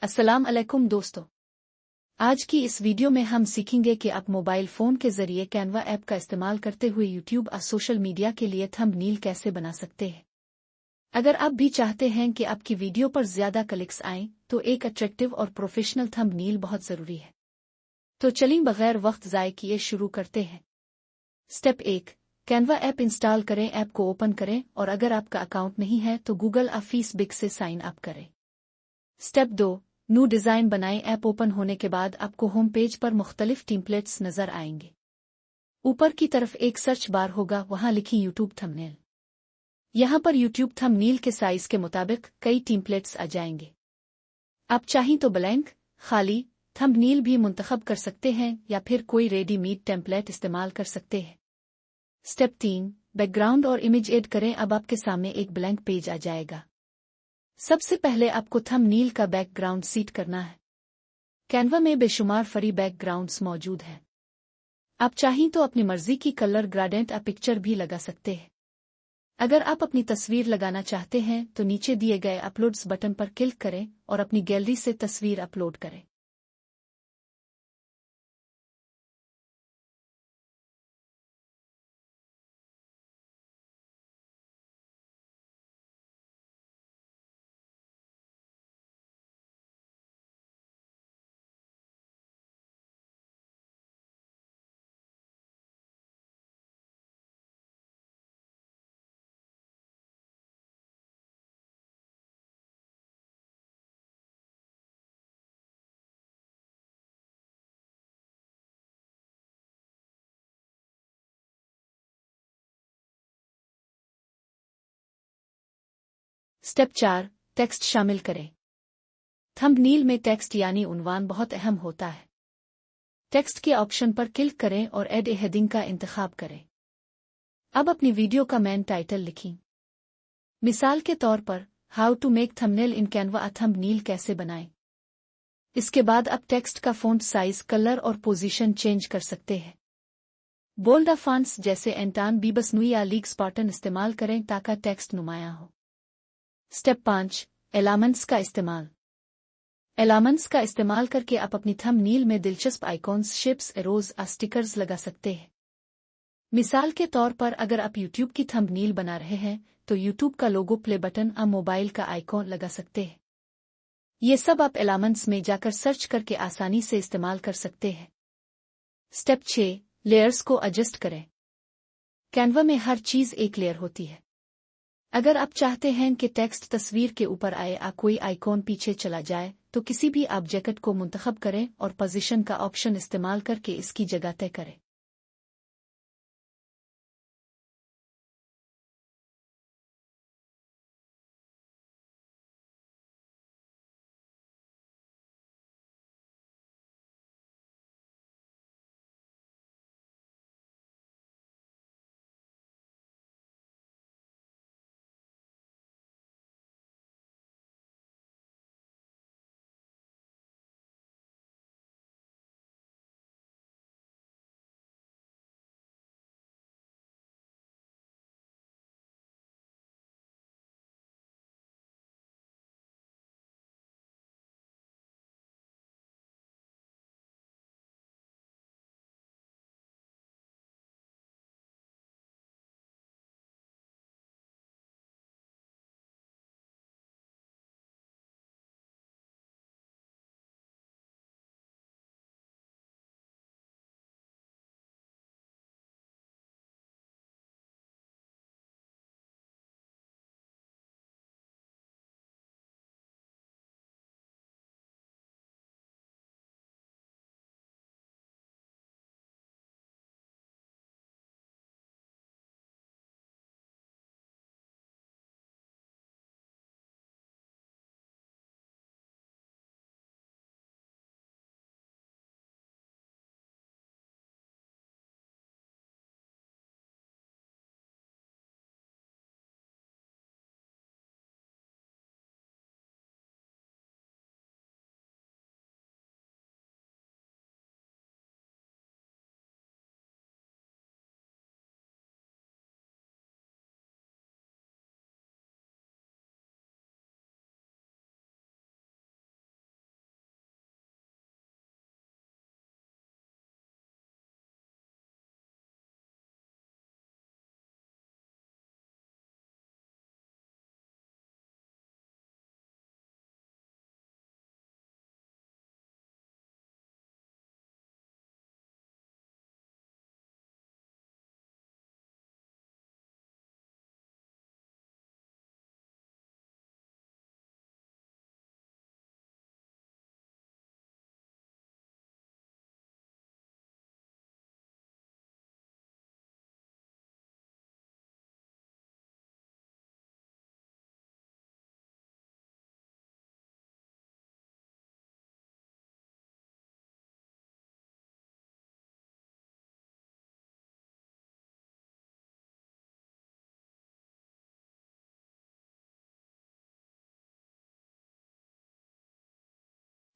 अस्सलाम अलैकुम दोस्तों। आज की इस वीडियो में हम सीखेंगे कि आप मोबाइल फ़ोन के ज़रिए कैनवा ऐप का इस्तेमाल करते हुए यूट्यूब और सोशल मीडिया के लिए थंबनेल कैसे बना सकते हैं। अगर आप भी चाहते हैं कि आपकी वीडियो पर ज़्यादा क्लिक्स आएं, तो एक अट्रैक्टिव और प्रोफेशनल थंबनेल बहुत ज़रूरी है। तो चलिए बगैर वक्त ज़ाय किए शुरू करते हैं। स्टेप 1, कैनवा ऐप इंस्टॉल करें। ऐप को ओपन करें और अगर आपका अकाउंट नहीं है तो गूगल ऑफिस बिग से साइन अप करें। स्टेप 2, न्यू डिज़ाइन बनाएं। ऐप ओपन होने के बाद आपको होम पेज पर मुख्तलिफ टेम्पलेट्स नज़र आएंगे। ऊपर की तरफ एक सर्च बार होगा, वहां लिखी यूट्यूब थंबनेल। यहां पर यूट्यूब थंबनेल के साइज के मुताबिक कई टेम्पलेट्स आ जाएंगे। आप चाहें तो ब्लैंक खाली थंबनेल भी मुंतखब कर सकते हैं या फिर कोई रेडीमेड टेम्पलेट इस्तेमाल कर सकते हैं। स्टेप 3, बैकग्राउंड और इमेज ऐड करें। अब आपके सामने एक ब्लैंक पेज आ जाएगा। सबसे पहले आपको थंबनेल का बैकग्राउंड सेट करना है। कैनवा में बेशुमार फ्री बैकग्राउंड्स मौजूद हैं। आप चाहें तो अपनी मर्जी की कलर ग्रेडिएंट या पिक्चर भी लगा सकते हैं। अगर आप अपनी तस्वीर लगाना चाहते हैं तो नीचे दिए गए अपलोड्स बटन पर क्लिक करें और अपनी गैलरी से तस्वीर अपलोड करें। स्टेप 4, टेक्स्ट शामिल करें। थंबनेल में टेक्स्ट यानी उन्वान बहुत अहम होता है। टेक्स्ट के ऑप्शन पर क्लिक करें और ऐड ए हेडिंग का इंतखाब करें। अब अपनी वीडियो का मेन टाइटल लिखें। मिसाल के तौर पर, how to make thumbnail in Canva. Thumbnail कैसे बनाएं। इसके बाद आप टेक्स्ट का फ़ॉन्ट साइज, कलर और पोजीशन चेंज कर सकते हैं। बोल्ड फॉन्ट्स जैसे एंटान बीबसनुई या लीग स्पार्टन इस्तेमाल करें ताकि टेक्स्ट नुमाया हो। स्टेप 5, एलामेंट्स का इस्तेमाल। एलामेंट्स का इस्तेमाल करके आप अपनी थंबनेल में दिलचस्प आइकॉन्स, शेप्स, एरोज और स्टिकर्स लगा सकते हैं। मिसाल के तौर पर, अगर आप यूट्यूब की थंबनेल बना रहे हैं तो यूट्यूब का लोगो, प्ले बटन और मोबाइल का आइकॉन लगा सकते हैं। ये सब आप एलामेंट्स में जाकर सर्च करके आसानी से इस्तेमाल कर सकते हैं। स्टेप 6, लेयर्स को एडजस्ट करें। कैनवा में हर चीज़ एक लेयर होती है। अगर आप चाहते हैं कि टेक्स्ट तस्वीर के ऊपर आए या कोई आइकॉन पीछे चला जाए तो किसी भी ऑब्जेक्ट को मुंतखब करें और पोजीशन का ऑप्शन इस्तेमाल करके इसकी जगह तय करें।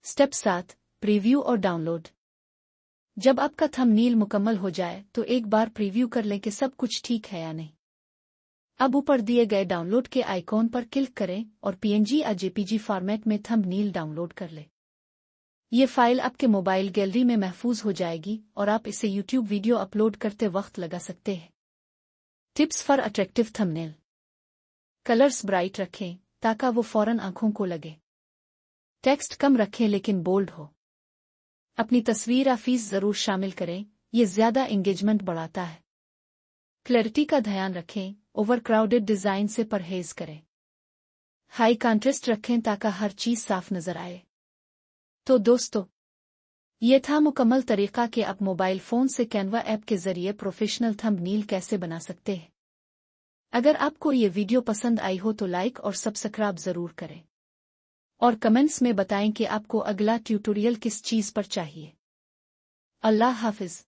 स्टेप 7, प्रीव्यू और डाउनलोड। जब आपका थंबनेल मुकम्मल हो जाए तो एक बार प्रीव्यू कर लें कि सब कुछ ठीक है या नहीं। अब ऊपर दिए गए डाउनलोड के आइकॉन पर क्लिक करें और पीएनजी या जेपीजी फॉर्मेट में थंबनेल डाउनलोड कर लें। ये फाइल आपके मोबाइल गैलरी में महफूज हो जाएगी और आप इसे यूट्यूब वीडियो अपलोड करते वक्त लगा सकते हैं। Tips for attractive thumbnail. Colours bright रखें ताकि वो फौरन आंखों को लगे। टेक्स्ट कम रखें लेकिन बोल्ड हो। अपनी तस्वीर या फीस जरूर शामिल करें, ये ज्यादा एंगेजमेंट बढ़ाता है। क्लैरिटी का ध्यान रखें, ओवरक्राउडेड डिजाइन से परहेज करें। हाई कॉन्ट्रास्ट रखें ताकि हर चीज साफ नजर आए। तो दोस्तों, ये था मुकम्मल तरीका कि आप मोबाइल फोन से कैनवा ऐप के जरिए प्रोफेशनल थंबनेल कैसे बना सकते हैं। अगर आपको ये वीडियो पसंद आई हो तो लाइक और सब्सक्राइब जरूर करें और कमेंट्स में बताएं कि आपको अगला ट्यूटोरियल किस चीज पर चाहिए। अल्लाह हाफिज।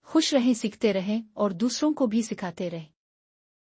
खुश रहें, सीखते रहें और दूसरों को भी सिखाते रहें।